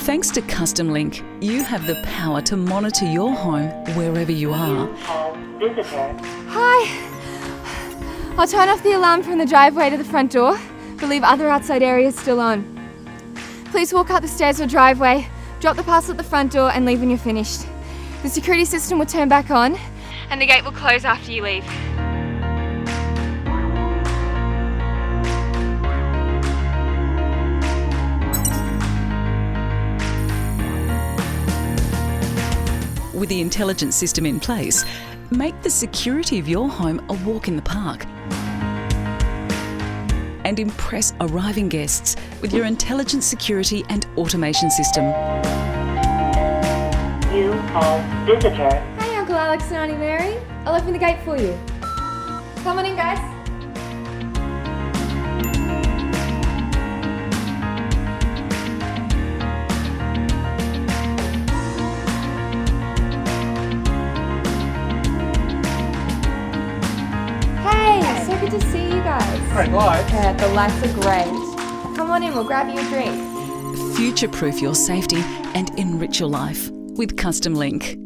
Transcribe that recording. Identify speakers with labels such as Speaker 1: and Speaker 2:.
Speaker 1: Thanks to CustomLink, you have the power to monitor your home wherever you are.
Speaker 2: Hi! I'll turn off the alarm from the driveway to the front door, but leave other outside areas still on. Please walk up the stairs or driveway, drop the parcel at the front door and leave when you're finished. The security system will turn back on and the gate will close after you leave.
Speaker 1: With the intelligent system in place, make the security of your home a walk in the park. And impress arriving guests with your intelligent security and automation system.
Speaker 3: You have visitor.
Speaker 2: Hey Uncle Alex and Auntie Mary, I'll open the gate for you. Come on in guys. Hey, so good to see you guys.
Speaker 4: Great lights.
Speaker 2: Yeah, the lights are great. Come on in, we'll grab you a drink.
Speaker 1: Future-proof your safety and enrich your life with CustomLink.